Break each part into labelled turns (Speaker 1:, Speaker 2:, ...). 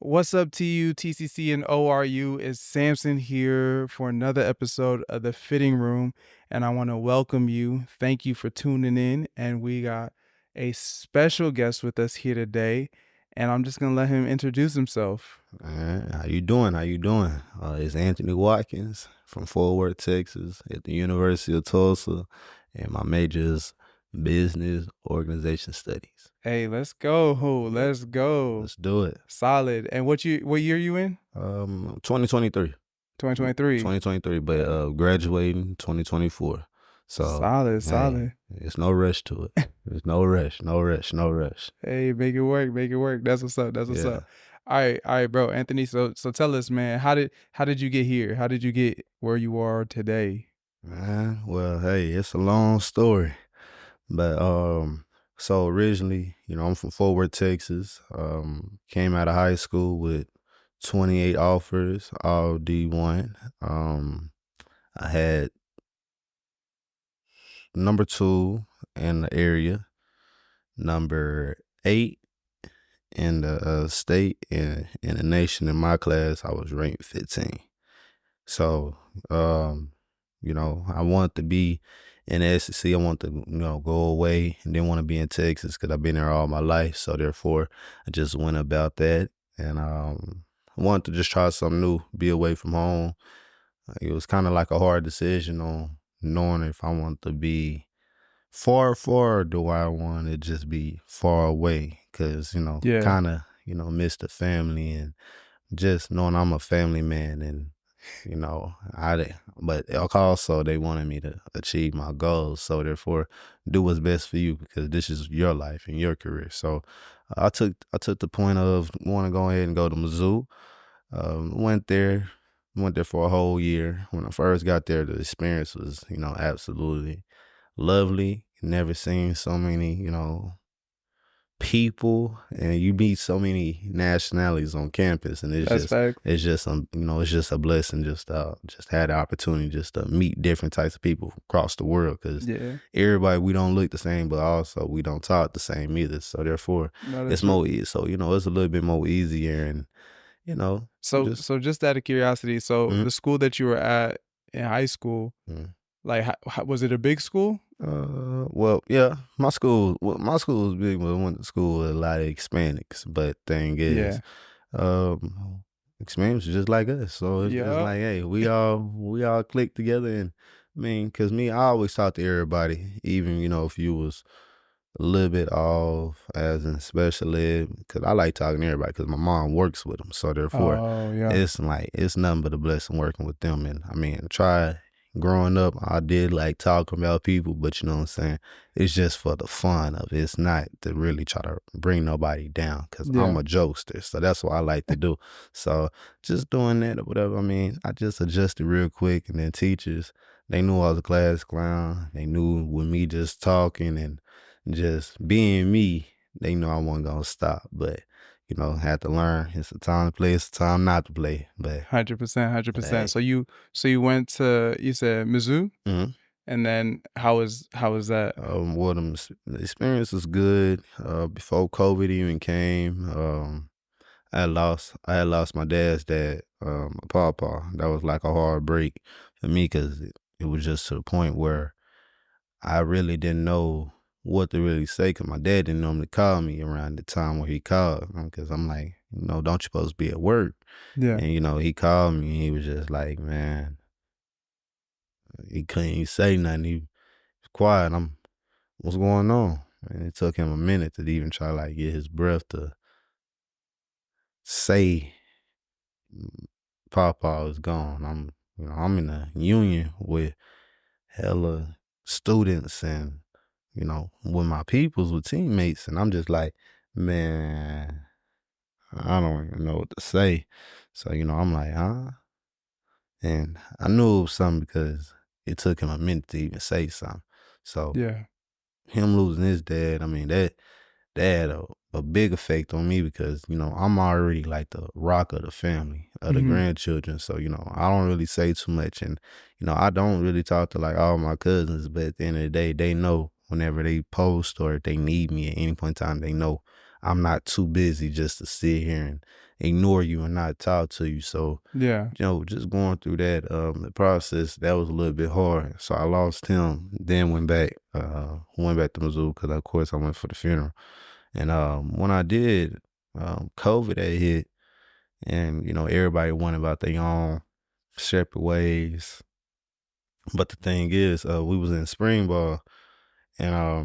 Speaker 1: What's up to you, TCC and ORU? It's Samson here for another episode of The Fitting Room, and I want to welcome you. Thank you for tuning in, and we got a special guest with us here today, and I'm just going to let him introduce himself.
Speaker 2: How you doing? How you doing? It's Anthony Watkins from Fort Worth, Texas, at the University of Tulsa, and my major is business organization studies.
Speaker 1: Hey, let's go.
Speaker 2: Yeah,
Speaker 1: Let's go.
Speaker 2: let's do it.
Speaker 1: Solid. And what year you in?
Speaker 2: 2023,
Speaker 1: 2023.
Speaker 2: 2023, but graduating 2024. So
Speaker 1: Solid, solid.
Speaker 2: it's no rush to it. There's no rush, no rush, no rush.
Speaker 1: Hey, make it work, make it work. That's what's up. That's what's
Speaker 2: Yeah.
Speaker 1: up. All right, bro. Anthony, so tell us, man, how did you get here? How did you get where you are today?
Speaker 2: Man, well, hey, it's a long story. But so originally, I'm from Fort Worth, Texas. Came out of high school with 28 offers, all D1. I had number 2 in the area, number 8 in the state, and in the nation. In my class, I was ranked 15. So, I wanted to be in the SEC. I want to, go away and didn't want to be in Texas because I've been there all my life. So therefore, I just went about that, and I wanted to just try something new, be away from home. It was kind of like a hard decision on knowing if I wanted to be far, or do I want to just be far away? Because,
Speaker 1: Yeah.
Speaker 2: kind of, miss the family, and just knowing I'm a family man, and but also they wanted me to achieve my goals. So therefore, do what's best for you because this is your life and your career. So I took the point of want to go ahead and go to Mizzou. Went there for a whole year. When I first got there, the experience was absolutely lovely. Never seen so many people, and you meet so many nationalities on campus, and
Speaker 1: That's fact.
Speaker 2: it's just it's just a blessing just had the opportunity just to meet different types of people across the world, because
Speaker 1: Yeah.
Speaker 2: everybody, we don't look the same, but also we don't talk the same either. So therefore,
Speaker 1: No, that's
Speaker 2: it's
Speaker 1: true.
Speaker 2: more it's a little bit more easier, and
Speaker 1: So just out of curiosity, so
Speaker 2: Mhm.
Speaker 1: the school that you were at in high school,
Speaker 2: Mhm.
Speaker 1: like was it a big school?
Speaker 2: Well, yeah, my school was big, but I went to school with a lot of Hispanics. But thing is,
Speaker 1: Yeah.
Speaker 2: Hispanics are just like us, so it's just
Speaker 1: Yeah.
Speaker 2: like, hey, we all click together. And I mean, cause me, I always talk to everybody, even if you was a little bit off as in special ed, cause I like talking to everybody, cause my mom works with them, so therefore,
Speaker 1: Oh, yeah.
Speaker 2: it's nothing but a blessing working with them. And I mean, growing up, I did like talking about people, but you know what I'm saying? It's just for the fun of it. It's not to really try to bring nobody down, because I'm
Speaker 1: Yeah.
Speaker 2: a jokester. So that's what I like to do. So just doing that or whatever. I mean, I just adjusted real quick. And then teachers, they knew I was a class clown. They knew with me just talking and just being me, they knew I wasn't going to stop. But, had to learn. It's a time to play. It's a time not to play. But
Speaker 1: 100%, 100%.
Speaker 2: hey.
Speaker 1: So you went to, you said Mizzou,
Speaker 2: Mhm.
Speaker 1: and then how was that?
Speaker 2: Well, the experience was good. Before COVID even came, I had lost my dad's dad, my papa. That was like a hard break for me, because it was just to the point where I really didn't know what to really say, because my dad didn't normally call me around the time where he called, because I'm like, don't you supposed to be at work?
Speaker 1: Yeah.
Speaker 2: And he called me, and he was just like, man, he couldn't even say nothing. He was quiet. What's going on? And it took him a minute to even try to like get his breath to say Papa is gone. I'm in a union with hella students, and with my peoples, with teammates, and I'm just like, man, I don't even know what to say. So I'm like, huh? And I knew it was something because it took him a minute to even say something. So
Speaker 1: Yeah.
Speaker 2: him losing his dad, I mean, that had a big effect on me, because I'm already like the rock of the family, of the
Speaker 1: Mhm.
Speaker 2: grandchildren. So I don't really say too much, and I don't really talk to like all my cousins. But at the end of the day, they know whenever they post or if they need me at any point in time, they know I'm not too busy just to sit here and ignore you and not talk to you. So,
Speaker 1: Yeah.
Speaker 2: just going through that the process, that was a little bit hard. So I lost him, then went back to Missouri because of course I went for the funeral. And when I did, COVID had hit, and everybody went about their own separate ways. But the thing is, we was in spring ball, and I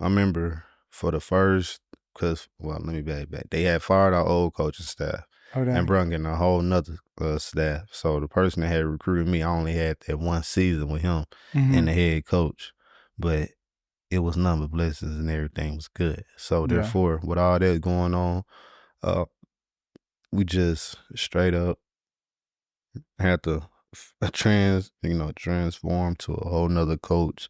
Speaker 2: remember for the first, cause well, let me back. They had fired our old coaching staff
Speaker 1: Oh
Speaker 2: and
Speaker 1: dang.
Speaker 2: brung in a whole nother staff. So the person that had recruited me, I only had that one season with him and
Speaker 1: Mhm.
Speaker 2: the head coach, but it was none but blessings and everything was good. So
Speaker 1: Yeah.
Speaker 2: therefore, with all that going on, uh, we just straight up had to transform to a whole nother coach.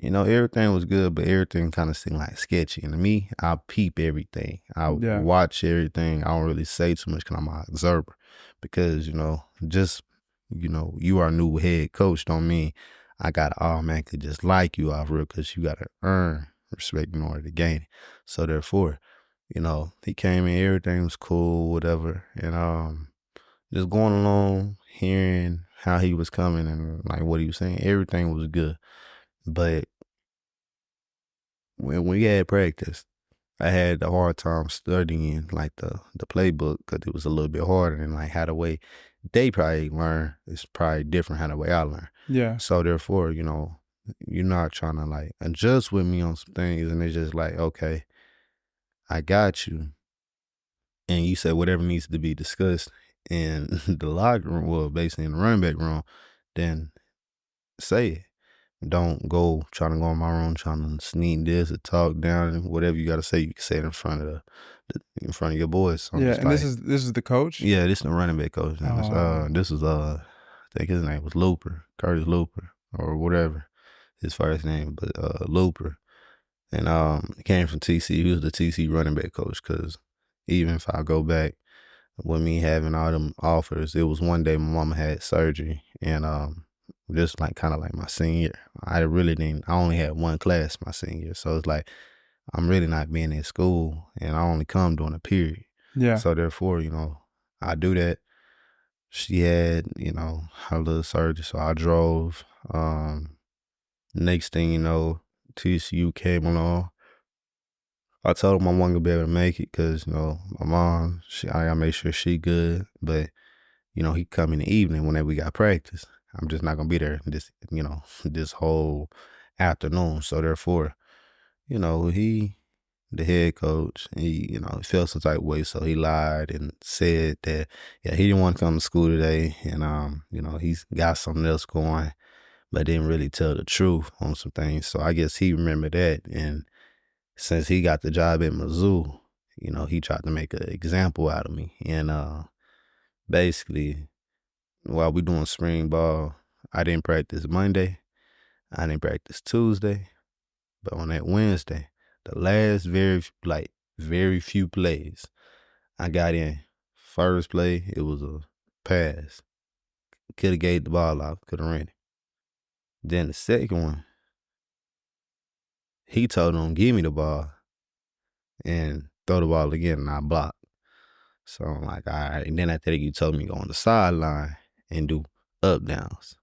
Speaker 2: Everything was good, but everything kind of seemed like sketchy. And to me, I peep everything. I
Speaker 1: Yeah.
Speaker 2: watch everything. I don't really say too much because I'm an observer. Because, just, you are a new head coach don't mean I got to automatically just like you off real, because you got to earn respect in order to gain it. So therefore, he came in, everything was cool, whatever. And just going along, hearing how he was coming and like what he was saying, everything was good. But when we had practice, I had a hard time studying like the playbook because it was a little bit harder, and like how the way they probably learn is probably different how the way I learn.
Speaker 1: Yeah.
Speaker 2: So therefore, you're not trying to like adjust with me on some things, and it's just like, okay, I got you, and you said whatever needs to be discussed in the locker room, well, basically in the running back room, then say it. Don't go trying to go on my room, trying to sneak this or talk down, and whatever you got to say, you can say it in front of in front of your boys. So I'm
Speaker 1: Yeah.
Speaker 2: just
Speaker 1: And this
Speaker 2: like,
Speaker 1: is this is the coach?
Speaker 2: yeah, this is the running back coach. And
Speaker 1: Oh.
Speaker 2: this is I think his name was Looper, Curtis Looper, or whatever his first name, but Looper. And he came from TC. He was the TC running back coach. Because even if I go back with me having all them offers, it was one day my mama had surgery, and just like kind of like my senior year. I only had one class my senior year. So it's like I'm really not being in school, and I only come during a period.
Speaker 1: Yeah.
Speaker 2: So therefore, I do that. She had, her little surgery. So I drove. Next thing you know, TCU came along. I told him I wasn't gonna be able to make it because, my mom, I gotta make sure she good. But, he come in the evening whenever we got practice. I'm just not gonna be there this whole afternoon. So therefore, he, the head coach, he felt some type of way. So he lied and said that, yeah, he didn't want to come to school today. And, he's got something else going, but didn't really tell the truth on some things. So I guess he remembered that. And since he got the job at Mizzou, he tried to make an example out of me. And basically, while we doing spring ball, I didn't practice Monday. I didn't practice Tuesday. But on that Wednesday, the last very few plays, I got in. First play, it was a pass. Could have gave the ball off. Could have ran it. Then the second one, he told him, give me the ball and throw the ball again, and I blocked. So I'm like, all right. And then after that, you told me go on the sideline and do up downs.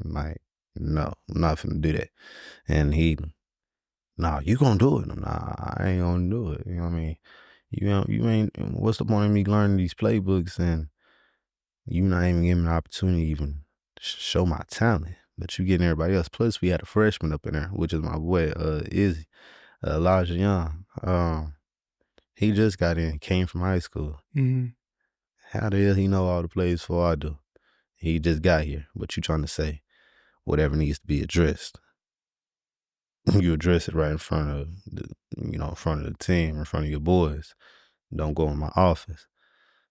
Speaker 2: I'm like, no, I'm not finna do that. And he, nah, you gonna do it. Nah, I ain't gonna do it. You know what I mean? You ain't, what's the point of me learning these playbooks and you not even giving me an opportunity to even show my talent? But you getting everybody else. Plus, we had a freshman up in there, which is my boy, Izzy, Elijah Young. He just got in, came from high school.
Speaker 1: Mhm.
Speaker 2: How the hell he know all the plays before I do? He just got here, but you trying to say whatever needs to be addressed. You address it right in front of in front of the team, in front of your boys. Don't go in my office.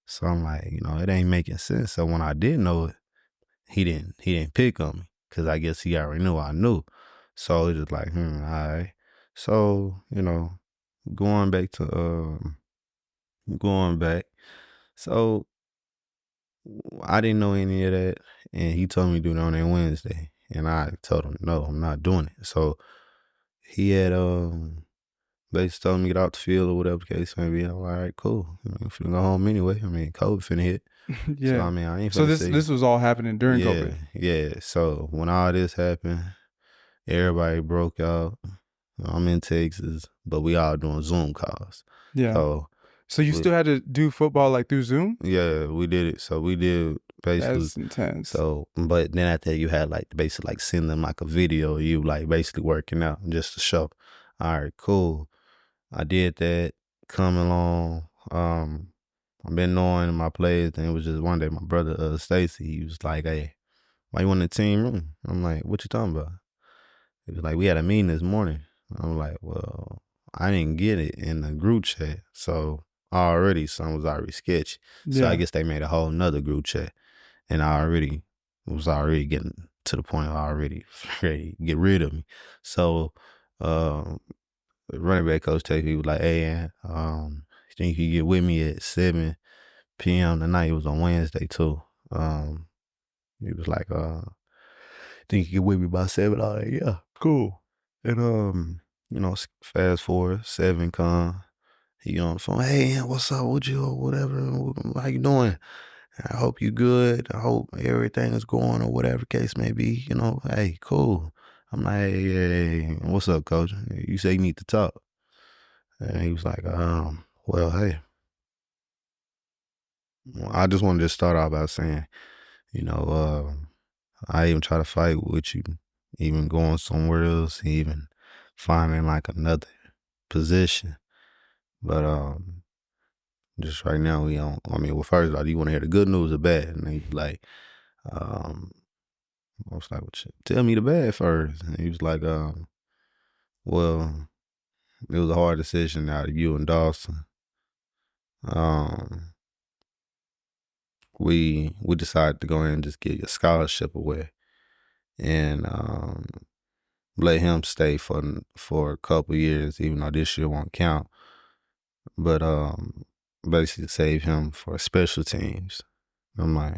Speaker 2: So I'm like, it ain't making sense. So when I did know it, he didn't pick on me because I guess he already knew I knew. So it's just like, all right. So going back to going back. So I didn't know any of that, and he told me to do it on that Wednesday, and I told him no, I'm not doing it. So he had basically told me to get out the field or whatever the case may be. I'm like, all right, cool. I'm finna go home anyway. I mean, COVID finna hit. So, I
Speaker 1: Yeah.
Speaker 2: mean, I ain't
Speaker 1: So
Speaker 2: finna
Speaker 1: this
Speaker 2: see.
Speaker 1: was all happening during
Speaker 2: Yeah,
Speaker 1: COVID.
Speaker 2: yeah. So, when all this happened, everybody broke out. I'm in Texas, but we all doing Zoom calls.
Speaker 1: Yeah.
Speaker 2: So,
Speaker 1: So you
Speaker 2: we,
Speaker 1: still had to do football like through Zoom?
Speaker 2: yeah, we did it. So, we did basically.
Speaker 1: That's intense.
Speaker 2: So, but then after you had like basically like send them like a video of you like basically working out just to show. All right, cool. I did that. Come along. I've been knowing my plays, and it was just one day my brother Stacy, he was like, "Hey, why you want the team room?" I'm like, "What you talking about?" He was like, "We had a meeting this morning." I'm like, "Well, I didn't get it in the group chat, so already something was already sketchy." So I
Speaker 1: Yeah.
Speaker 2: guess they made a whole nother group chat, and I already was already getting to the point of already ready to get rid of me. So um, the running back coach texted me, was like, "Hey, you think you get with me at 7 p.m. tonight?" It was on Wednesday too. He was like, "Think you get with me by 7?" I was like, "Yeah, cool." And fast forward, 7 come. He on the phone, "Hey, what's up with you or whatever? How you doing? I hope you good. I hope everything is going or whatever case may be. Hey, cool." I'm like, "Hey, what's up, coach? You say you need to talk." And he was like, well, hey, I just wanted to start off by saying, you know, I even try to fight with you, even going somewhere else, even finding like another position. But just right now, we don't. I mean, well, first of all, do you want to hear the good news or bad? And he was like, um, I was like, tell me the bad first. And he was like, well, it was a hard decision out of you and Dawson. Um, we decided to go ahead and just get your scholarship away and let him stay for a couple years, even though this year won't count. But basically save him for special teams. I'm like,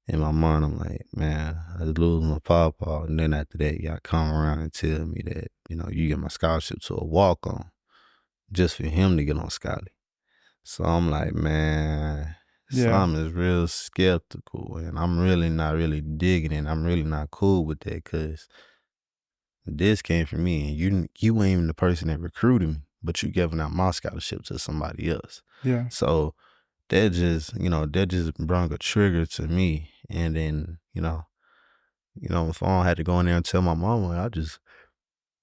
Speaker 2: in my mind, I'm like, man, I was losing my papa, and then after that, y'all come around and tell me that you get my scholarship to a walk on just for him to get on scholarship. So I'm like, man,
Speaker 1: Yeah.
Speaker 2: some is real skeptical, and I'm really not really digging it. I'm really not cool with that because this came from me, and you ain't even the person that recruited me, but you giving out my scholarship to somebody else.
Speaker 1: Yeah.
Speaker 2: So that just brought a trigger to me, and then if I had to go in there and tell my mama, I just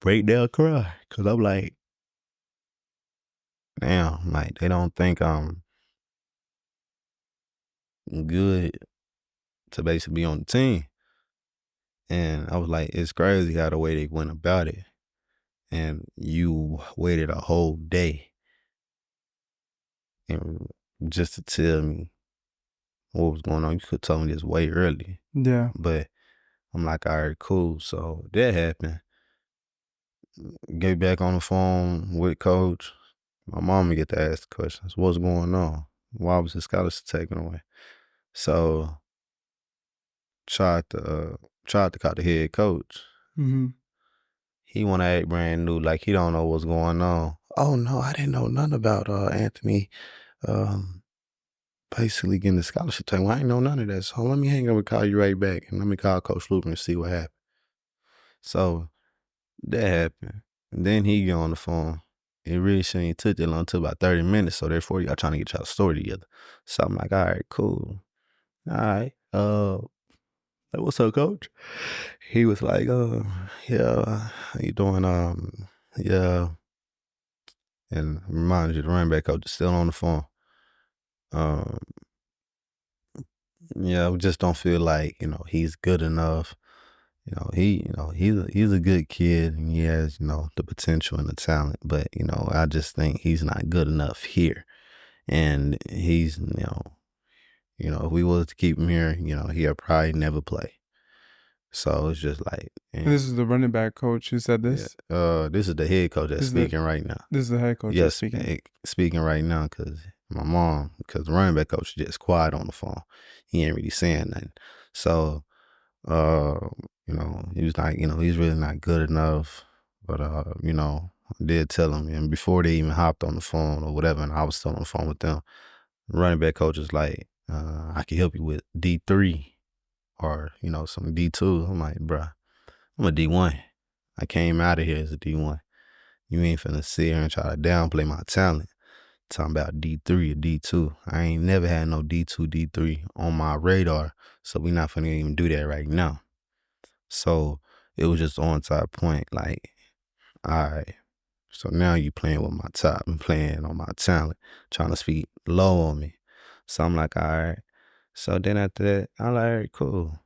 Speaker 2: break down, cry, because I'm like, damn, like they don't think I'm good to basically be on the team. And I was like, it's crazy how the way they went about it. And you waited a whole day and just to tell me what was going on. You could have told me this way earlier.
Speaker 1: Yeah.
Speaker 2: But I'm like, all right, cool. So that happened. Get back on the phone with coach. My mama get to ask the questions. What's going on? Why was the scholarship taken away? So tried to call the head coach.
Speaker 1: Mm-hmm.
Speaker 2: He want to act brand new, like he don't know what's going on. Oh no, I didn't know nothing about Anthony um basically getting the scholarship taken. Well, I ain't know none of that. So let me hang up and call you right back, and let me call Coach Luke and see what happened. So that happened. And then he get on the phone. It really shouldn't took that long, took about 30 minutes. So therefore y'all trying to get y'all story together. So I'm like, all right, cool. All right. Like, what's up, coach? He was like, yeah, how you doing? Yeah. And remind you, the running back coach is still on the phone. Um, yeah, we just don't feel like, he's good enough. He's a good kid, and he has, the potential and the talent, but, I just think he's not good enough here. And he's, if we was to keep him here, he'll probably never play. So it's just like,
Speaker 1: And this is the running back coach who said
Speaker 2: yeah.
Speaker 1: this.
Speaker 2: This is the head coach that's
Speaker 1: This is the
Speaker 2: speaking right now.
Speaker 1: this is the head coach that's
Speaker 2: Yes,
Speaker 1: speaking.
Speaker 2: speaking right now because the running back coach is just quiet on the phone. He ain't really saying nothing. So, he was like, he's really not good enough. But, I did tell them, and before they even hopped on the phone or whatever, and I was still on the phone with them, the running back coach was like, I can help you with D3 or, some D2. I'm like, bruh, I'm a D1. I came out of here as a D1. You ain't finna sit here and try to downplay my talent. Talking about D3 or D2. I ain't never had no D2, D3 on my radar, so we not finna even do that right now. So it was just on top point, like, all right, so now you playing with my top and playing on my talent, trying to speak low on me. So I'm like, all right. So then after that, I'm like, all right, cool.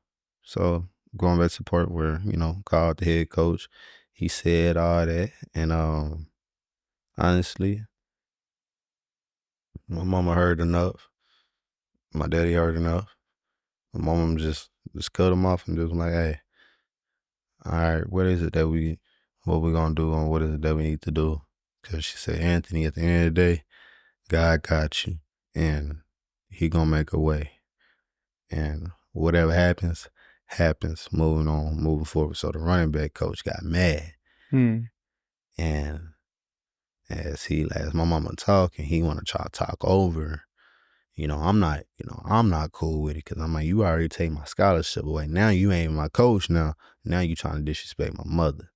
Speaker 2: So going back to the part where, called the head coach, he said all that. And honestly, my mama heard enough. My daddy heard enough. My mama just cut him off and just like, hey, all right, what we gonna do and what is it that we need to do? Cause she said, Anthony, at the end of the day, God got you and he gonna make a way. And whatever happens, happens, moving on, moving forward. So the running back coach got mad.
Speaker 1: Hmm.
Speaker 2: And as my mama talking, he wanna try to talk over. I'm not cool with it because I'm like, you already take my scholarship away. Now you ain't my coach now. Now you trying to disrespect my mother.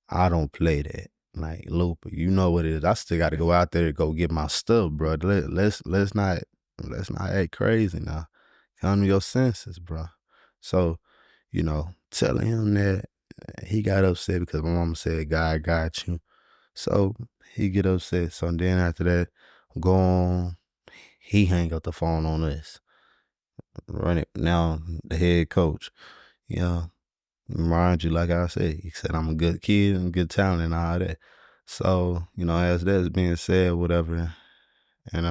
Speaker 2: I don't play that. Like, Looper, you know what it is. I still got to go out there to go get my stuff, bro. Let's not act crazy now. Come to your senses, bro. So, telling him that he got upset because my mama said, God got you. So he get upset. So then after that, go on. He hang up the phone on us. Run it now. The head coach. Yeah. Remind you, like I said, he said I'm a good kid and good talent and all that. So, as that's being said, whatever, and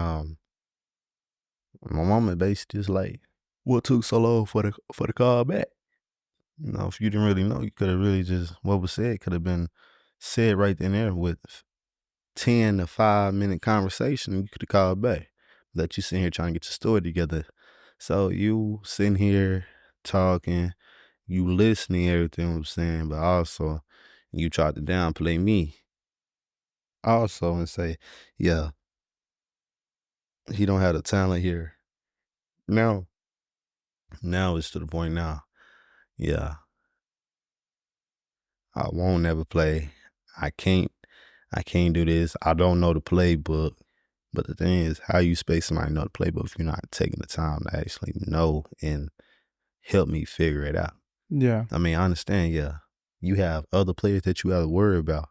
Speaker 2: my mama basically just like, what took so long for the call back? If you didn't really know, you could have really just what was said could have been said right then and there with 10 to 5 minute conversation. You could have called back. That you sitting here trying to get your story together. So you sitting here talking, you listening to everything I'm saying, but also you tried to downplay me also and say, yeah, he don't have the talent here. Now it's to the point now. Yeah, I won't never play. I can't do this. I don't know the playbook. But the thing is, how you expect somebody to know the playbook if you're not taking the time to actually know and help me figure it out?
Speaker 1: Yeah.
Speaker 2: I mean, I understand, yeah, you have other players that you have to worry about,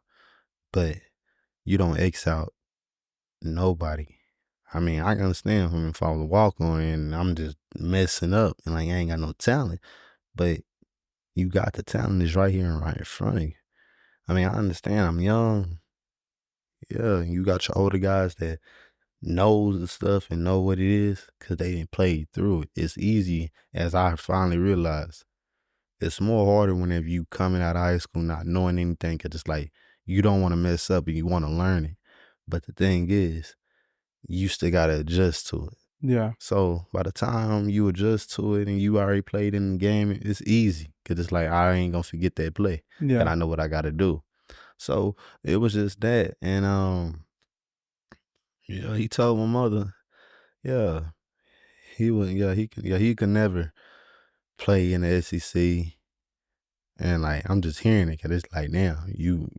Speaker 2: but you don't X out nobody. I mean, I can understand if I was a walk on and I'm just messing up and like I ain't got no talent, but you got the talent is right here and right in front of you. I mean, I understand I'm young. Yeah, you got your older guys that knows the stuff and know what it is because they didn't play through it. It's easy, as I finally realized. It's more harder whenever you coming out of high school not knowing anything because it's like you don't want to mess up and you want to learn it. But the thing is, you still got to adjust to it.
Speaker 1: Yeah.
Speaker 2: So by the time you adjust to it and you already played in the game, it's easy because it's like I ain't gonna forget that play and
Speaker 1: Yeah.
Speaker 2: I know what I got to do. So it was just that, and yeah, he told my mother, yeah, he could never play in the SEC, and like I'm just hearing it because it's like, damn, you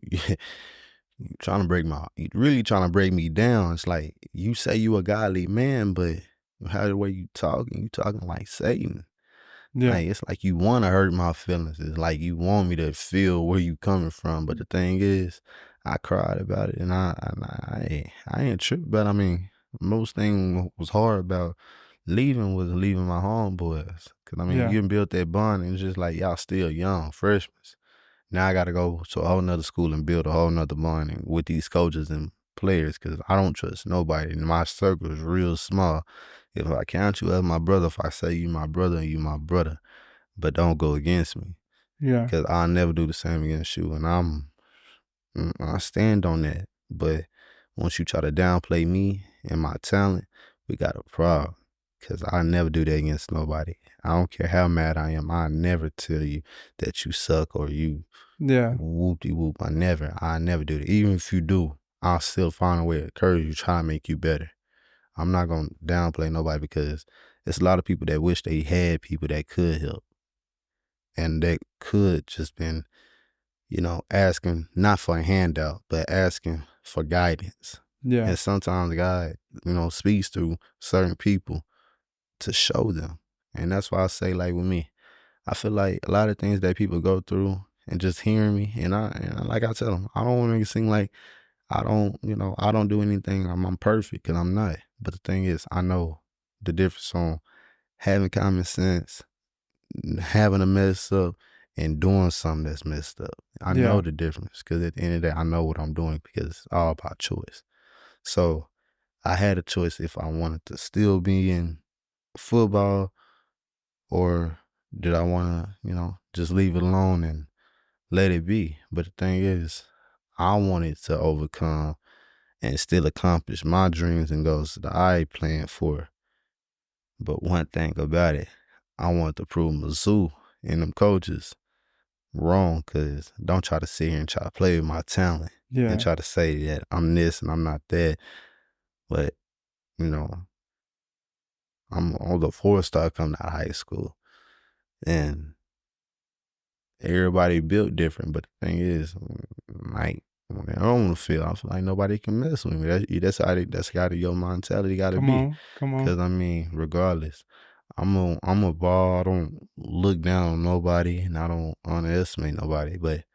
Speaker 2: trying to you really trying to break me down. It's like you say you a godly man, but how the way you talking like Satan.
Speaker 1: Yeah.
Speaker 2: Like it's like you want to hurt my feelings. It's like you want me to feel where you coming from. But the thing is, I cried about it, and I ain't tripped. But I mean, most thing was hard about leaving was leaving my homeboys. Cause I mean,
Speaker 1: Yeah.
Speaker 2: you done built that bond, and it's just like y'all still young, freshmen. Now I got to go to a whole nother school and build a whole nother bonding with these coaches and players because I don't trust nobody. And my circle is real small. If I count you as my brother, if I say you my brother, you my brother, but don't go against me
Speaker 1: Yeah.
Speaker 2: because I'll never do the same against you. And I stand on that. But once you try to downplay me and my talent, we got a problem because I never do that against nobody. I don't care how mad I am. I never tell you that you suck or you
Speaker 1: Yeah.
Speaker 2: Whoop de whoop. I never do that. Even if you do, I'll still find a way to encourage you, try to make you better. I'm not gonna downplay nobody because it's a lot of people that wish they had people that could help and that could just been, asking not for a handout, but asking for guidance.
Speaker 1: Yeah.
Speaker 2: And sometimes God, speaks through certain people to show them. And that's why I say, like with me, I feel like a lot of things that people go through and just hearing me, and like I tell them, I don't want to make it seem like I don't do anything. I'm perfect, because I'm not. But the thing is, I know the difference on having common sense, having a mess up, and doing something that's messed up. I know
Speaker 1: Yeah.
Speaker 2: the difference because at the end of the day, I know what I'm doing because it's all about choice. So I had a choice if I wanted to still be in football or did I want to, just leave it alone and let it be. But the thing is, I wanted to overcome and still accomplish my dreams and goals that I planned for. But one thing about it, I wanted to prove Mizzou and them coaches wrong, because don't try to sit here and try to play with my talent and
Speaker 1: Yeah.
Speaker 2: try to say that I'm this and I'm not that. But, you know, I'm the 4-star coming out of high school. And everybody built different, but the thing is, like, when they're on the field, I feel like nobody can mess with me. That's how your mentality got to
Speaker 1: Come
Speaker 2: be.
Speaker 1: on. Come on.
Speaker 2: Because, I mean, regardless, I'm a ball. I don't look down on nobody, and I don't underestimate nobody. But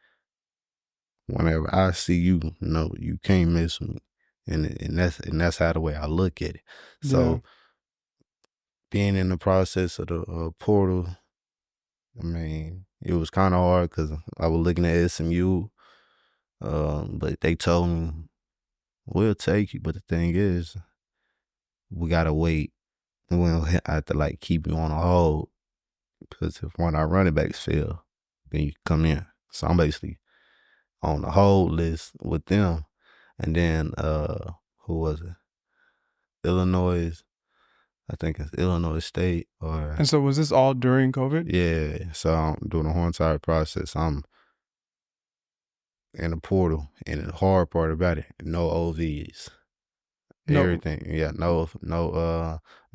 Speaker 2: whenever I see you, you can't mess with me. And that's how the way I look at it.
Speaker 1: Yeah.
Speaker 2: So being in the process of the portal, I mean, it was kind of hard because I was looking at SMU, but they told me, we'll take you. But the thing is, we got to wait. And we'll have to like keep you on a hold because if one of our running backs fail, then you come in. So I'm basically on the hold list with them. And then, who was it? Illinois, I think it's Illinois State
Speaker 1: And
Speaker 2: or,
Speaker 1: so was this all during COVID?
Speaker 2: yeah. So I'm doing the whole entire process. I'm in the portal, and the hard part about it, no OVs.
Speaker 1: No.
Speaker 2: Everything. Yeah, no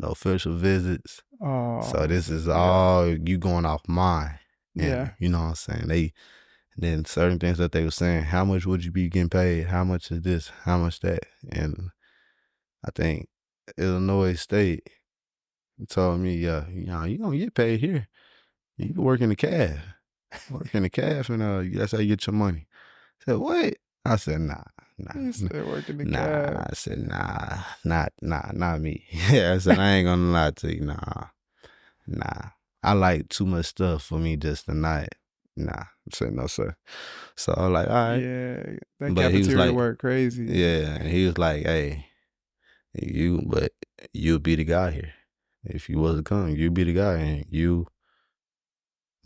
Speaker 2: official visits. So
Speaker 1: Oh,
Speaker 2: this is
Speaker 1: yeah.
Speaker 2: all you going off mine.
Speaker 1: Yeah.
Speaker 2: And you know what I'm saying? Then certain things that they were saying, how much would you be getting paid? How much is this? How much that? And I think Illinois State told me, yeah, you gonna get paid here. You can work in the calf. Work in the calf, and that's how you get your money. I said, what? I said, nah, nah,
Speaker 1: He said working the
Speaker 2: nah.
Speaker 1: cab.
Speaker 2: I said, not me. Yeah, I said, I ain't gonna lie to you, nah. I like too much stuff for me just to not, nah. I said, no, sir. So I was like, all right.
Speaker 1: Yeah. That
Speaker 2: But he was
Speaker 1: cafeteria
Speaker 2: like,
Speaker 1: work crazy.
Speaker 2: yeah, and he was like, hey, but you'll be the guy here. If you wasn't coming, you'll be the guy, and you,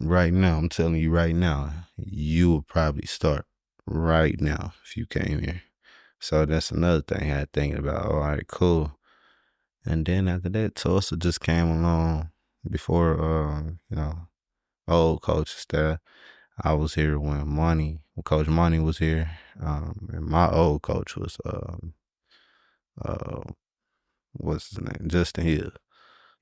Speaker 2: right now, I'm telling you right now, you will probably start right now if you came here. So that's another thing I had thinking about. All right, cool. And then after that, Tulsa just came along before, old coaches there. I was here when Coach Money was here. And my old coach was, uh, what's his name? Justin Hill.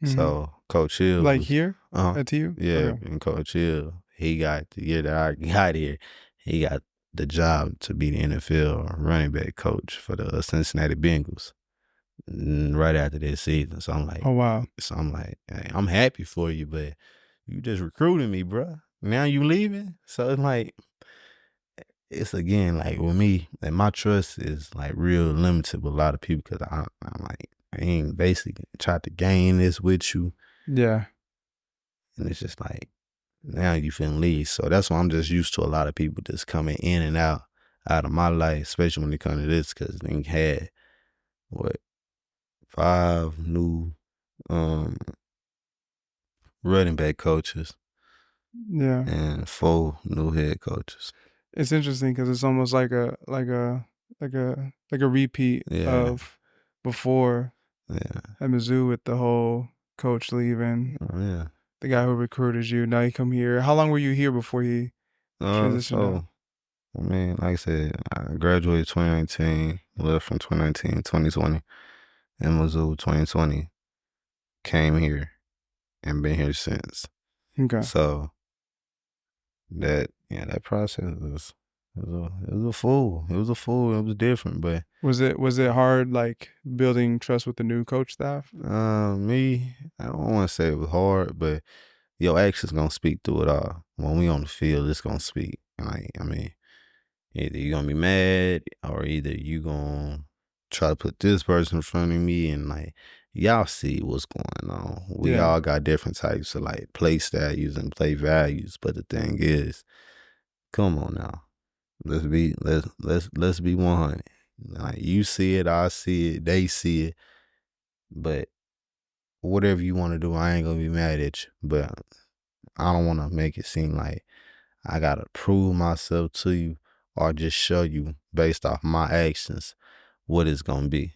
Speaker 1: Mm-hmm.
Speaker 2: So Coach Hill
Speaker 1: Like
Speaker 2: was,
Speaker 1: here at TU?
Speaker 2: yeah,
Speaker 1: Okay.
Speaker 2: and Coach Hill, he got the year that I got here, he got the job to be the NFL running back coach for the Cincinnati Bengals right after that season.
Speaker 1: Oh, wow.
Speaker 2: Hey, I'm happy for you, but you just recruiting me, bro. Now you leaving, so it's again like with me, and my trust is like real limited with a lot of people because I'm like I ain't basically tried to gain this with you,
Speaker 1: Yeah.
Speaker 2: and it's just like now you finna leave. So that's why I'm just used to a lot of people just coming in and out of my life, especially when it comes to this, because they had what 5 new um running back coaches
Speaker 1: Yeah.
Speaker 2: and 4 new head coaches.
Speaker 1: It's interesting because it's almost like a repeat
Speaker 2: Yeah,
Speaker 1: of before
Speaker 2: yeah,
Speaker 1: at Mizzou with the whole coach leaving,
Speaker 2: oh, yeah.
Speaker 1: the guy who recruited you. Now you come here. How long were you here before he transitioned
Speaker 2: So
Speaker 1: out?
Speaker 2: I mean, like I said, I graduated 2019, left from 2019, 2020 in Missouri, 2020, came here and been here since.
Speaker 1: Okay.
Speaker 2: So that process was a fool. It was a fool. It was different, but
Speaker 1: Was it hard like building trust with the new coach staff?
Speaker 2: me, I don't want to say it was hard, but your actions gonna speak through it all. When we on the field, it's gonna speak. Like, I mean, either you gonna be mad or either you gonna try to put this person in front of me and like y'all see what's going on. We
Speaker 1: Yeah.
Speaker 2: all got different types of like play styles and play values, but the thing is, come on now. Let's be 100. Like you see it, I see it, they see it, but whatever you want to do, I ain't gonna be mad at you. But I don't want to make it seem like I gotta prove myself to you or just show you based off my actions what it's gonna be.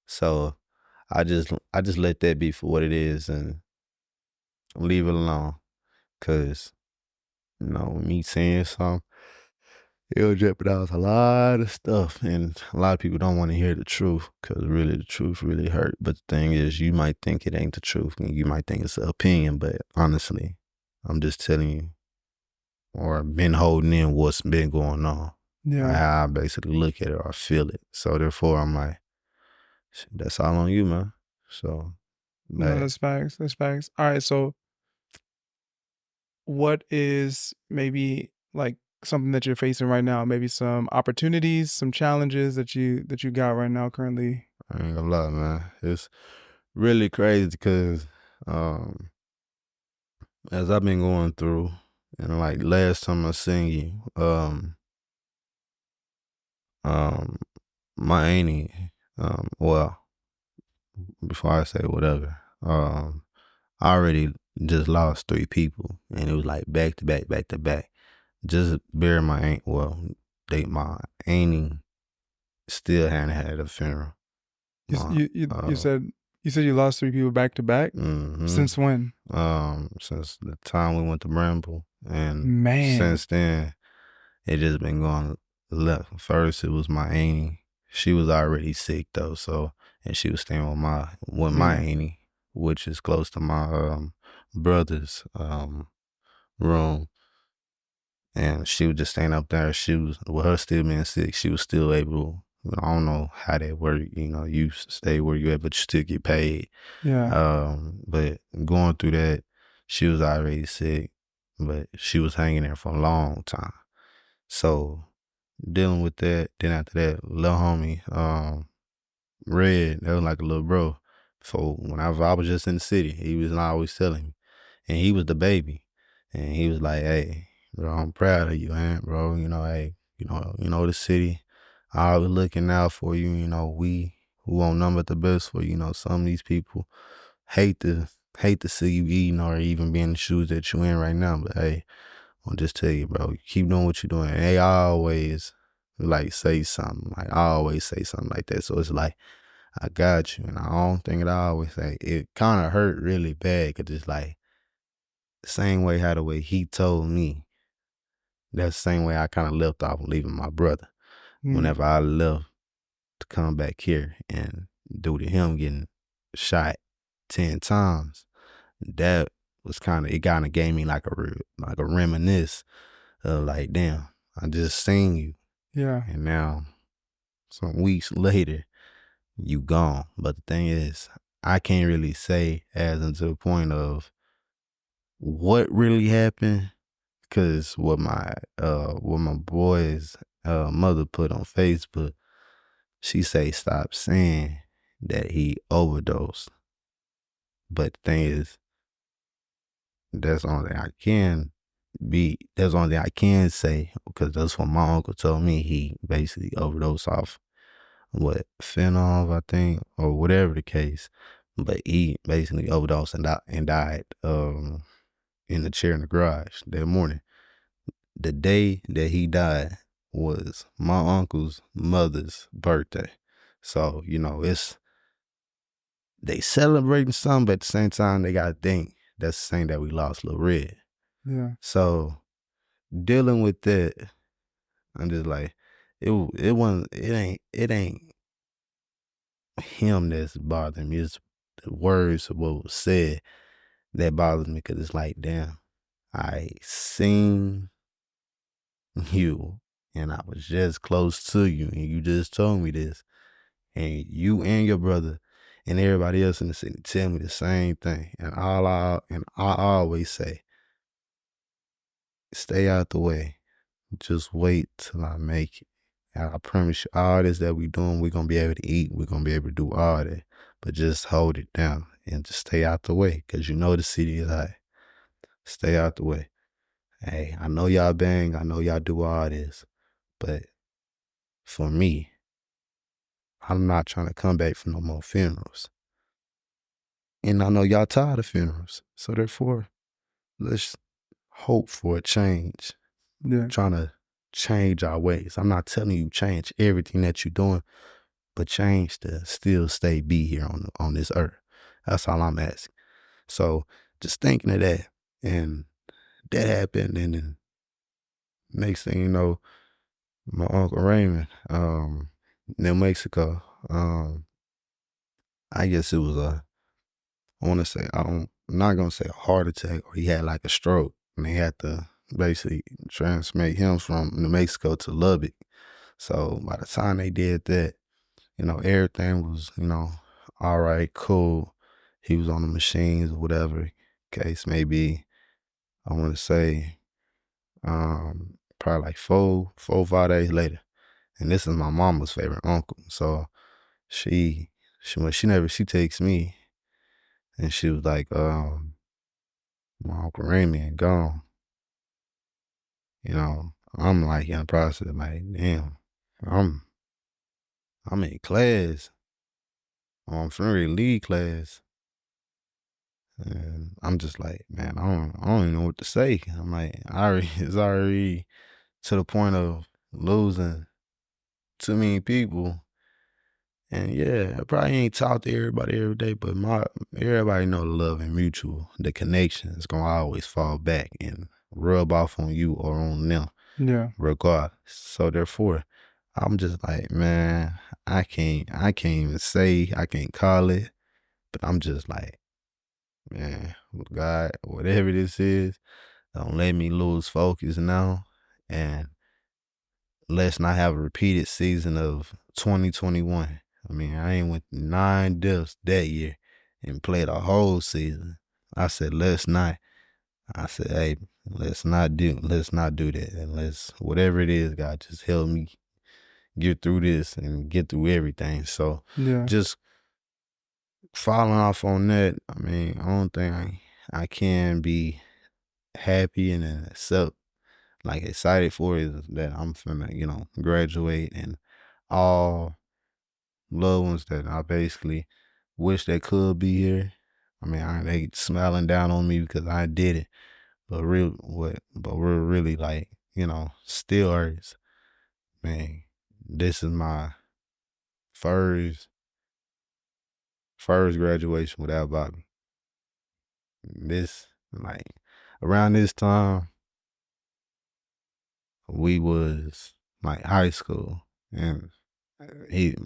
Speaker 2: So I just let that be for what it is and leave it alone. Cause me saying something, it'll jeopardize a lot of stuff, and a lot of people don't want to hear the truth because really the truth really hurt. But the thing is, you might think it ain't the truth, and you might think it's an opinion, but honestly, I'm just telling you, or been holding in what's been going on,
Speaker 1: Yeah.
Speaker 2: how I basically look at it or feel it. So therefore, I'm like, that's all on you, man. So
Speaker 1: No,
Speaker 2: like,
Speaker 1: that's facts. That's facts. All right. So what is maybe like something that you're facing right now? Maybe some opportunities, some challenges that you got right now currently.
Speaker 2: I ain't gonna lie, man. It's really crazy because um, as I've been going through, and like last time I seen you, um, my auntie, well, before I say whatever, I already just lost 3 people, and it was like back to back, back to back. Just bury my aunt. Well, my auntie still hadn't had a funeral.
Speaker 1: You s-
Speaker 2: My
Speaker 1: you you, you said you said you lost 3 people back to back.
Speaker 2: mm-hmm.
Speaker 1: Since when?
Speaker 2: Since the time we went to Bramble, and
Speaker 1: Man.
Speaker 2: since then it just been going left. First, it was my auntie. She was already sick though, so and she was staying with my
Speaker 1: Yeah.
Speaker 2: auntie, which is close to my brother's room, and she was just staying up there. She was with her still being sick. She was still able. I don't know how that work. You stay where you at, but you still get paid.
Speaker 1: Yeah.
Speaker 2: But going through that, she was already sick, but she was hanging there for a long time. So dealing with that, then after that, little homie, Red, that was like a little bro. So when I was just in the city, he was always telling me, and he was the baby, and he was like, "Hey, bro, I'm proud of you, man, bro. Hey, the city, I was looking out for you. We want nothing but the best for you. Some of these people hate to hate to see you eating or even be in the shoes that you in right now. But hey, I'll just tell you, bro, keep doing what you're doing. And they always like say something. Like I always say something like that. So it's like I got you, and I don't think it I always say it kind of hurt really bad because it's like the same way how the way he told me. That's the same way I kind of left off leaving my brother.
Speaker 1: Mm.
Speaker 2: Whenever I left to come back here and due to him getting shot 10 times, that was it kind of gave me like a reminisce of like, damn, I just seen you,
Speaker 1: Yeah.
Speaker 2: and now some weeks later you gone. But the thing is, I can't really say as until the point of what really happened, because what my boy's mother put on Facebook, she say stop saying that he overdosed. But the thing is, that's the only thing that's the only thing I can say, because that's what my uncle told me. He basically overdosed off what, fentanyl, I think, or whatever the case. But he basically overdosed and died in the chair in the garage that morning. The day that he died was my uncle's mother's birthday. So, they celebrating something, but at the same time they gotta think that's the same that we lost Lil Red.
Speaker 1: Yeah.
Speaker 2: So dealing with that, I'm just like, it wasn't, it ain't him that's bothering me. It's the words of what was said that bothers me because it's like, damn, I seen you and I was just close to you and you just told me this. And you and your brother and everybody else in the city tell me the same thing. And I always say, stay out the way. Just wait till I make it. And I promise you, all this that we doing, we're gonna be able to eat. We're gonna be able to do all that. But just hold it down and just stay out the way. Cause you know the city is hot. Stay out the way. Hey, I know y'all bang, I know y'all do all this. But for me, I'm not trying to come back for no more funerals. And I know y'all tired of funerals. So therefore, let's hope for a change.
Speaker 1: Yeah.
Speaker 2: Trying to change our ways. I'm not telling you change everything that you're doing, but change to still stay be here on this earth. That's all I'm asking. So just thinking of that, and that happened, and then next thing you know, my Uncle Raymond, New Mexico, I guess it was I want to say, I'm not going to say a heart attack, or he had like a stroke, and they had to basically transmit him from New Mexico to Lubbock. So by the time they did that, everything was, all right, cool. He was on the machines or whatever case may be. I want to say, probably like 5 days later. And this is my mama's favorite uncle. So she takes me and she was like, my Uncle Raymond gone. I'm like in the process, like, damn, I'm I'm in class. I'm finna lead class. And I'm just like, man, I don't even know what to say. I'm like, it's already to the point of losing too many people. And yeah, I probably ain't talk to everybody every day, but everybody know the love and mutual, the connection is gonna always fall back and rub off on you or on them,
Speaker 1: Yeah.
Speaker 2: regardless. So therefore, I'm just like, man, I can't even say, I can't call it, but I'm just like, man, God, whatever this is, don't let me lose focus now. And let's not have a repeated season of 2021. I mean, I ain't went 9 deaths that year and played a whole season. I said, let's not. I said, hey, let's not do that. And whatever it is, God, just help me get through this and get through everything. So
Speaker 1: Yeah.
Speaker 2: just following off on that, I mean, I don't think I can be happy and accept, like excited for is that I'm finna, graduate, and all loved ones that I basically wish they could be here. I mean, they smiling down on me because I did it, but we're really like, still hurts. Man, this is my first graduation without Bobby. This, like, around this time, we was like high school, and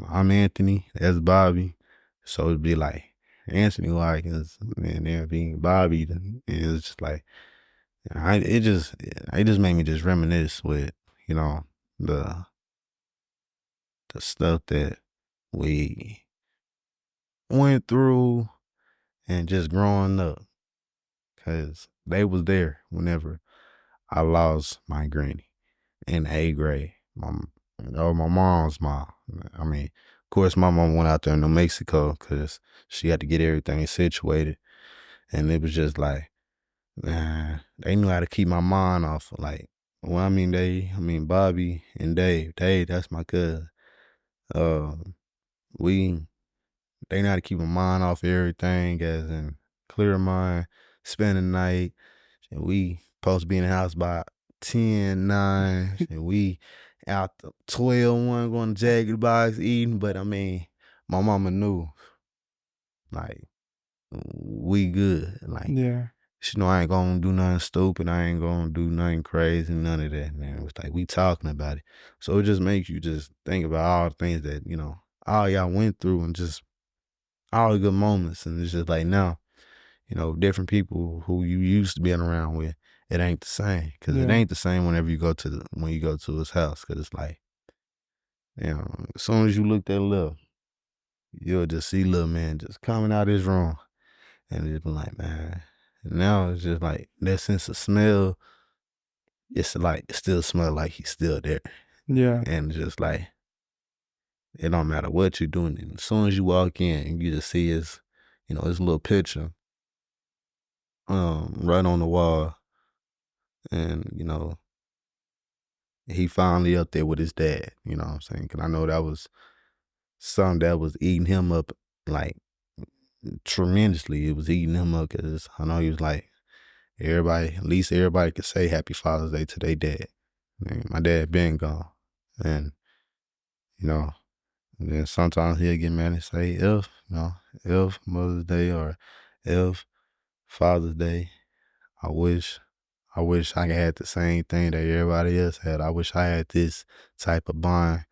Speaker 2: I'm Anthony, that's Bobby, so it'd be like Anthony Watkins and then being Bobby, and it's just like it just made me just reminisce with the the stuff that we went through and just growing up, because they was there whenever I lost my granny in 8th grade. My mom's mom. I mean, of course, my mom went out there in New Mexico because she had to get everything situated, and it was just like, man, they knew how to keep my mind off. Like, well, Bobby and Dave. Dave, that's my cousin. Uh, we they know how to keep my mind off everything, as in clear mind, spend the night. And we supposed to be in the house by 10, 9, and we out the 12, 1 going to Jagged Box eating. But I mean, my mama knew, like, we good. Like,
Speaker 1: Yeah.
Speaker 2: you know, I ain't gonna do nothing stupid. I ain't gonna do nothing crazy, none of that, man. It was like we talking about it. So it just makes you just think about all the things that, you know, all y'all went through and just all the good moments. And it's just like now, you know, different people who you used to being around with, it ain't the same. Cause it
Speaker 1: Yeah.
Speaker 2: ain't the same whenever you go to when you go to his house. Cause it's like, you know, as soon as you look that left, you'll just see little man just coming out his room. And it's like, man. And now it's just like that sense of smell, it's like it still smell like he's still there.
Speaker 1: Yeah.
Speaker 2: And just like it don't matter what you're doing. And as soon as you walk in and you just see his, you know, his little picture right on the wall. And, you know, he finally up there with his dad, you know what I'm saying? Cause I know that was something that was eating him up like tremendously. It was eating him up because I know he was like, everybody, at least everybody could say Happy Father's Day to their dad. And my dad been gone. And, you know, and then sometimes he'll get mad and say, if, you know, if Mother's Day or if Father's Day, I wish I had the same thing that everybody else had. I wish I had this type of bond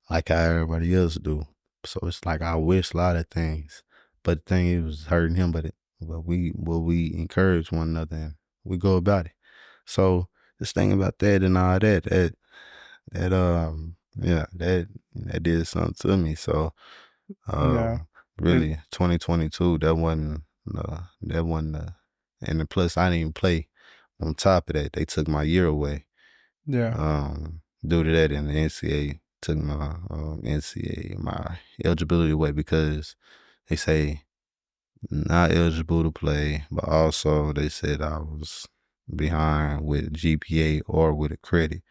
Speaker 2: like how everybody else do. So it's like I wish a lot of things. But the thing is, it was hurting him, but we encourage one another and we go about it. So this thing about that and all that yeah, that did something to me. So
Speaker 1: Yeah. It,
Speaker 2: really 2022, that wasn't and then plus I didn't even play. On top of that, they took my year away.
Speaker 1: yeah.
Speaker 2: Due to that, and the NCAA took my my eligibility away because they say not eligible to play, but also they said I was behind with GPA or with a credit.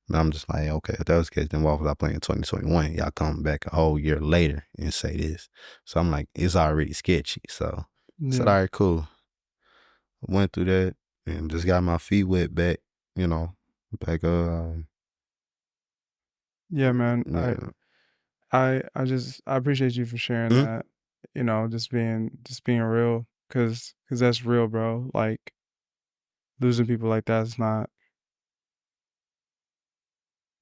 Speaker 2: And I'm just like, okay, if that was the case, then why was I playing in 2021? Y'all come back a whole year later and say this. So I'm like, it's already sketchy. So I said,
Speaker 1: Yeah.
Speaker 2: all right, cool. Went through that and just got my feet wet back, you know, back
Speaker 1: Yeah, man.
Speaker 2: yeah,
Speaker 1: I appreciate you for sharing
Speaker 2: mm,
Speaker 1: that. You know, just being real, cause that's real, bro. Like losing people like that is not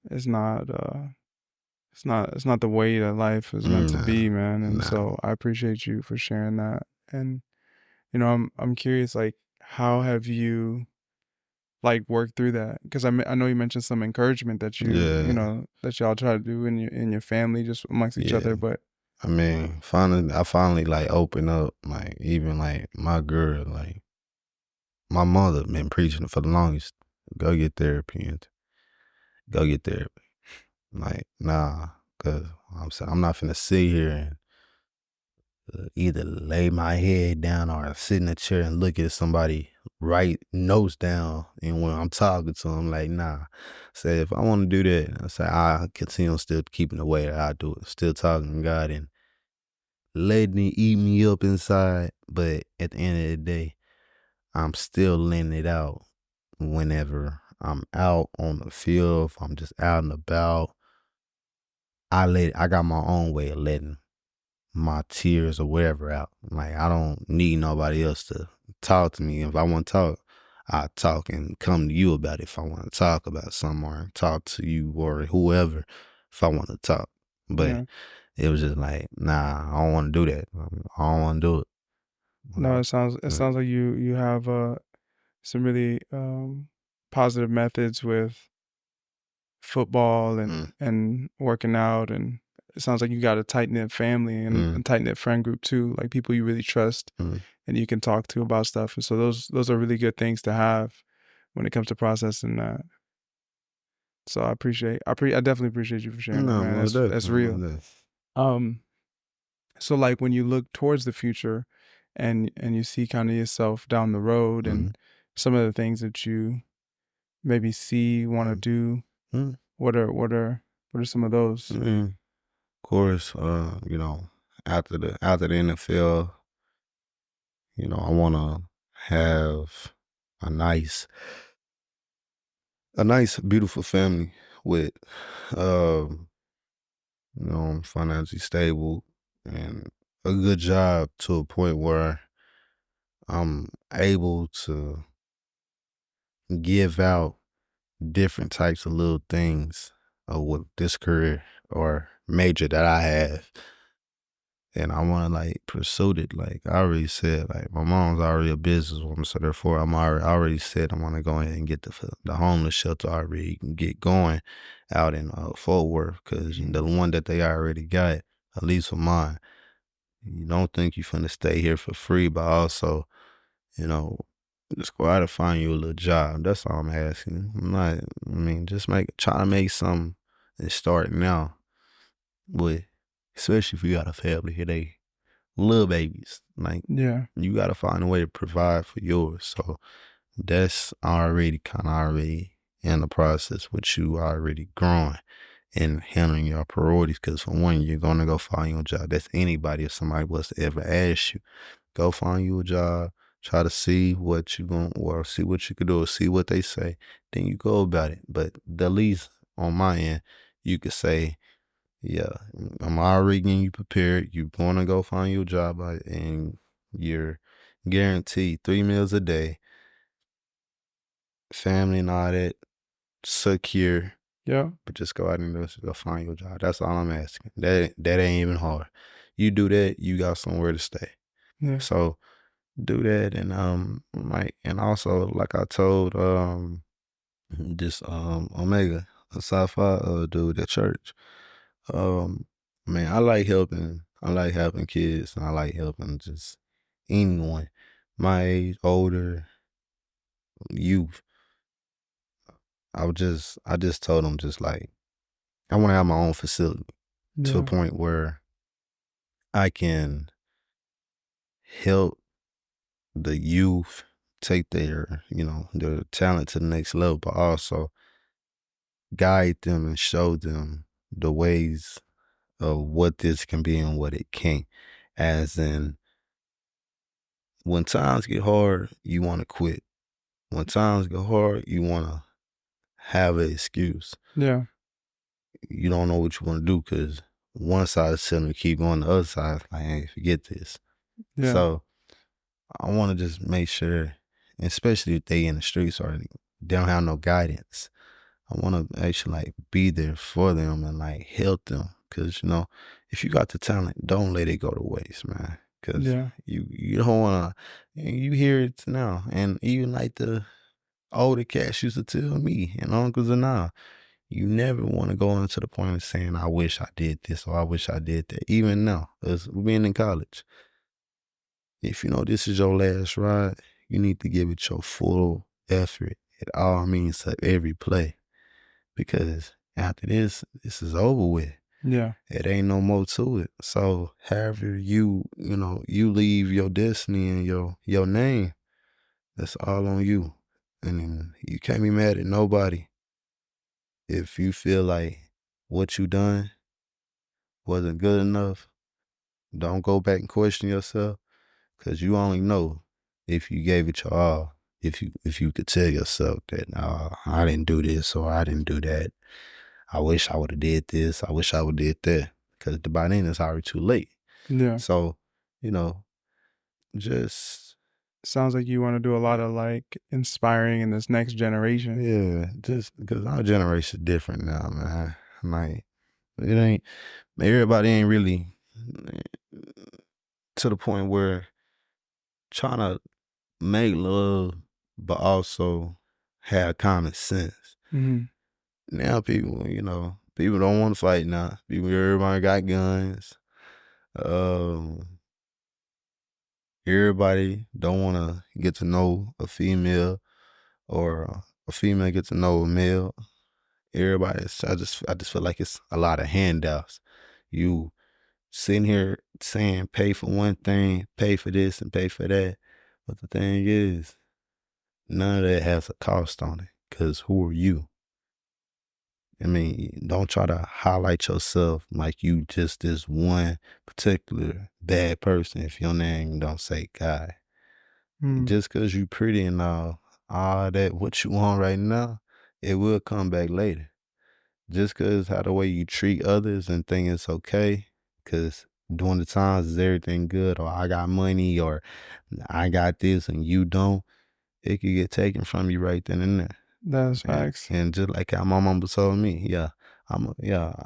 Speaker 1: it's not it's not the way that life is meant to
Speaker 2: nah,
Speaker 1: be, man. And
Speaker 2: nah,
Speaker 1: so I appreciate you for sharing that. And you know, I'm curious, like, how have you like worked through that? Because I know you mentioned some encouragement that you
Speaker 2: yeah,
Speaker 1: know that y'all try to do in your family, just amongst each
Speaker 2: yeah.
Speaker 1: other. But
Speaker 2: I mean, I finally like open up, like even like my girl, like my mother been preaching for the longest. Go get therapy and go get therapy. Like, nah, cause I'm saying I'm not finna sit here and either lay my head down or sit in a chair and look at somebody write notes down. And when I'm talking to them, like, nah. Say if I want to do that, I say I continue still keeping the way that I do it, still talking to God and letting it eat me up inside. But at the end of the day, I'm still letting it out whenever I'm out on the field, if I'm just out and about. I got my own way of letting my tears or whatever out. Like I don't need nobody else to talk to me. If I want to talk, I talk and come to you about it. If I want to talk about something or talk to you or whoever, if I want to talk. But
Speaker 1: yeah,
Speaker 2: it was just like, nah, I don't want to do that. I don't want to do it. You
Speaker 1: no,
Speaker 2: know?
Speaker 1: it
Speaker 2: Uh,
Speaker 1: sounds like you have some really positive methods with football
Speaker 2: mm,
Speaker 1: and working out, and it sounds like you got a tight knit family and
Speaker 2: mm,
Speaker 1: a tight knit friend group too, like people you really trust
Speaker 2: mm.
Speaker 1: and you can talk to about stuff. And so those are really good things to have when it comes to processing that. So I definitely appreciate you for sharing that,
Speaker 2: No,
Speaker 1: man.
Speaker 2: most
Speaker 1: That's
Speaker 2: definitely, most
Speaker 1: real.
Speaker 2: definitely.
Speaker 1: Um, so like when you look towards the future and you see kind of yourself down the road
Speaker 2: Mm,
Speaker 1: and some of the things that you maybe see want to
Speaker 2: mm,
Speaker 1: do,
Speaker 2: mm.
Speaker 1: what are some of
Speaker 2: I
Speaker 1: those?
Speaker 2: mean, of course, you know, after the NFL, you know, I want to have a nice, beautiful family with, um, you know, financially stable and a good job to a point where I'm able to give out different types of little things with this career or major that I have. And I want to like pursue it. Like I already said, like my mom's already a businesswoman, so therefore I already said I want to go ahead and get the homeless shelter already get going out in Fort Worth, because the one that they already got, at least for mine, you don't think you finna stay here for free, but also, you know, just go out and find you a little job. That's all I'm asking. I'm not. I mean, just try to make something and start now. But especially if you got a family here, they little babies. Like
Speaker 1: Yeah.
Speaker 2: you got to find a way to provide for yours. So that's already kind of already in the process with you already growing and handling your priorities. Because for one, you're gonna go find your job. That's anybody. If somebody was to ever ask you, go find you a job. Try to see what you going or see what you could do or see what they say. Then you go about it. But the least on my end, you could say, yeah, I'm already getting you prepared. You're going to go find your job and you're guaranteed 3 meals a day, family and all that, secure,
Speaker 1: Yeah.
Speaker 2: but just go out and just go find your job. That's all I'm asking. That ain't even hard. You do that, you got somewhere to stay.
Speaker 1: Yeah.
Speaker 2: So do that, and and also like I told this Omega, a sci-fi dude at church. Um, man, I like helping kids, and I like helping just anyone my age, older, youth. I just told them just like I want to have my own facility to a
Speaker 1: Yeah.
Speaker 2: point where I can help the youth take their talent to the next level, but also guide them and show them the ways of what this can be and what it can't. As in, when times get hard, you want to quit. When times get hard, you want to have an excuse.
Speaker 1: Yeah.
Speaker 2: You don't know what you want to do because one side is telling you to keep going, the other side is like, hey, forget this.
Speaker 1: Yeah.
Speaker 2: So I want to just make sure, especially if they in the streets or they don't have no guidance, I want to actually like be there for them and like help them. Cause if you got the talent, don't let it go to waste, man. Cause
Speaker 1: Yeah.
Speaker 2: you don't wanna, you hear it now. And even like the older cats used to tell me and uncles and now, you never want to go into the point of saying, I wish I did this or I wish I did that. Even now, as being in college, if you know this is your last ride, you need to give it your full effort at all means of every play. Because after this is over with.
Speaker 1: Yeah.
Speaker 2: It ain't no more to it. So however you leave your destiny and your name, that's all on you. And then you can't be mad at nobody if you feel like what you done wasn't good enough. Don't go back and question yourself, because you only know if you gave it your all. If you could tell yourself that, nah, I didn't do this or I didn't do that. I wish I would have did this. I wish I would have did that. Because by then it's already too late.
Speaker 1: Yeah.
Speaker 2: So, you know, just
Speaker 1: Sounds like you want to do a lot of like inspiring in this next generation.
Speaker 2: yeah, just because our generation different now, man. Like it ain't everybody ain't really to the point where trying to make love, but also have common sense.
Speaker 1: Hmm.
Speaker 2: Now people don't want to fight now. Everybody got guns. Um, Everybody don't want to get to know a female or a female get to know a male. I just feel like it's a lot of handouts. You sitting here saying pay for one thing, pay for this and pay for that. But the thing is, none of that has a cost on it. Cause who are you? I mean, don't try to highlight yourself like you just this one particular bad person if your name don't say God.
Speaker 1: Mm.
Speaker 2: Just cause you pretty and all that what you want right now, it will come back later. Just cause how the way you treat others and think it's okay, cause during the times is everything good, or I got money, or I got this and you don't, it could get taken from you right then and there.
Speaker 1: That's
Speaker 2: And,
Speaker 1: facts.
Speaker 2: and just like how my mama told me,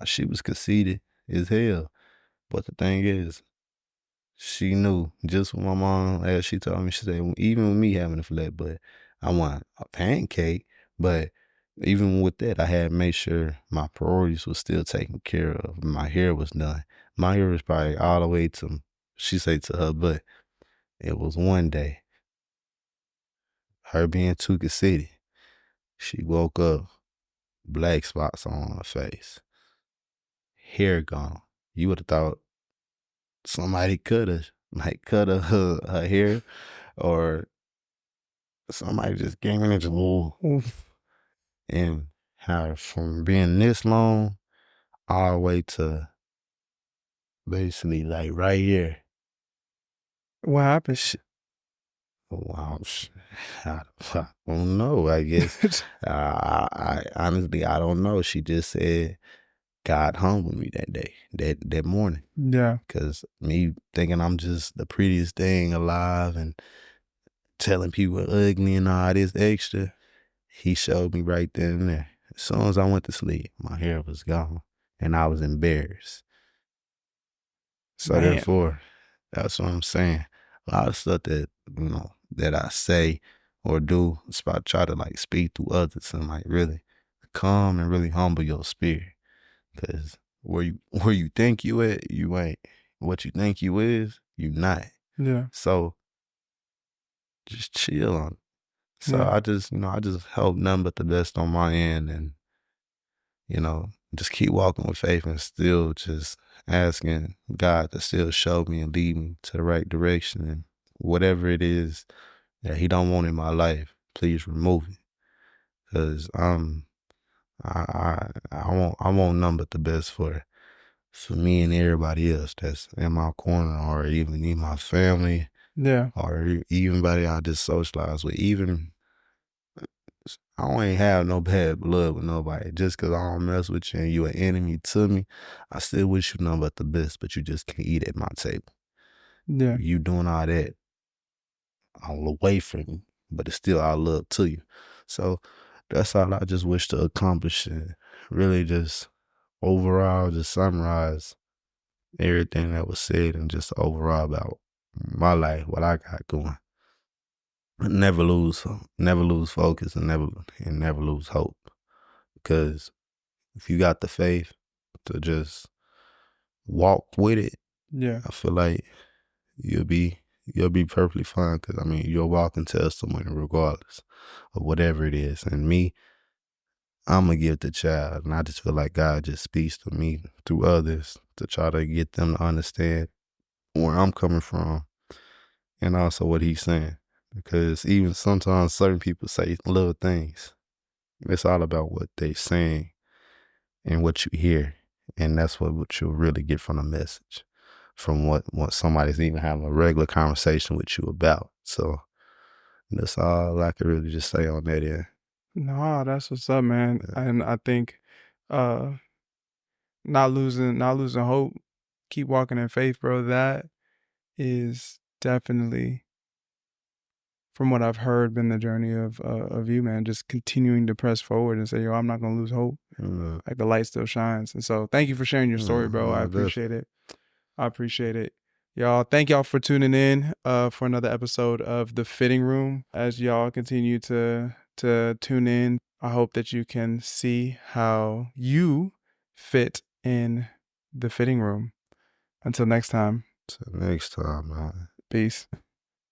Speaker 2: she was conceited as hell. But the thing is, she knew just what my mom, as she told me, she said, even with me having a flat butt, I want a pancake. But even with that, I had to make sure my priorities was still taken care of. My hair was done. My hair was probably all the way to, she said to her butt. It was one day, her being too conceited, she woke up, black spots on her face, hair gone. You would have thought somebody could have cut her hair, or somebody just came in and just whoa.
Speaker 1: Oof.
Speaker 2: And how from being this long all the way to basically like right here.
Speaker 1: What happened?
Speaker 2: Wow, I don't know. I guess I honestly I don't know. She just said God humbled me that day, that morning.
Speaker 1: Yeah.
Speaker 2: Cause me thinking I'm just the prettiest thing alive and telling people ugly and all this extra, he showed me right then and there. As soon as I went to sleep, my hair was gone and I was embarrassed. So
Speaker 1: Man.
Speaker 2: therefore, that's what I'm saying. A lot of stuff that, that I say or do is about try to like speak to others and like really calm and really humble your spirit. Cause where you think you at, you ain't. What you think you is, you not.
Speaker 1: Yeah.
Speaker 2: So just chill on it. So
Speaker 1: Yeah.
Speaker 2: I just hope nothing but the best on my end, and just keep walking with faith and still just asking God to still show me and lead me to the right direction, and whatever it is that He don't want in my life, please remove it. Cause I want nothing but the best for me and everybody else that's in my corner, or even in my family,
Speaker 1: Yeah.
Speaker 2: or even anybody I just socialize with. Even I don't ain't have no bad blood with nobody. Just cause I don't mess with you and you an enemy to me, I still wish you nothing but the best, but you just can't eat at my table.
Speaker 1: Yeah.
Speaker 2: You doing all that all away from me, but it's still all love to you. So that's all I just wish to accomplish, and really just overall just summarize everything that was said, and just overall about my life, what I got going. Never lose focus, and never lose hope. Because if you got the faith to just walk with it,
Speaker 1: Yeah.
Speaker 2: I feel like you'll be perfectly fine. Because I mean, you'll walk and tell someone regardless of whatever it is. And me, I'm gonna give the child, and I just feel like God just speaks to me through others to try to get them to understand where I'm coming from, and also what He's saying. Because even sometimes certain people say little things. It's all about what they saying and what you hear. And that's what you'll really get from the message, from what somebody's even having a regular conversation with you about. So that's all I could really just say on that end.
Speaker 1: No, that's what's up, man. And I think uh not losing hope, keep walking in faith, bro. That is definitely, from what I've heard, been the journey of you, man. Just continuing to press forward and say, yo, I'm not gonna lose hope. Like the light still shines. And so thank you for sharing your story, bro. I appreciate it. I appreciate it. Y'all, thank y'all for tuning in for another episode of The Fitting Room. As y'all continue to tune in, I hope that you can see how you fit in the fitting room. Until next time,
Speaker 2: Till next time, man.
Speaker 1: peace.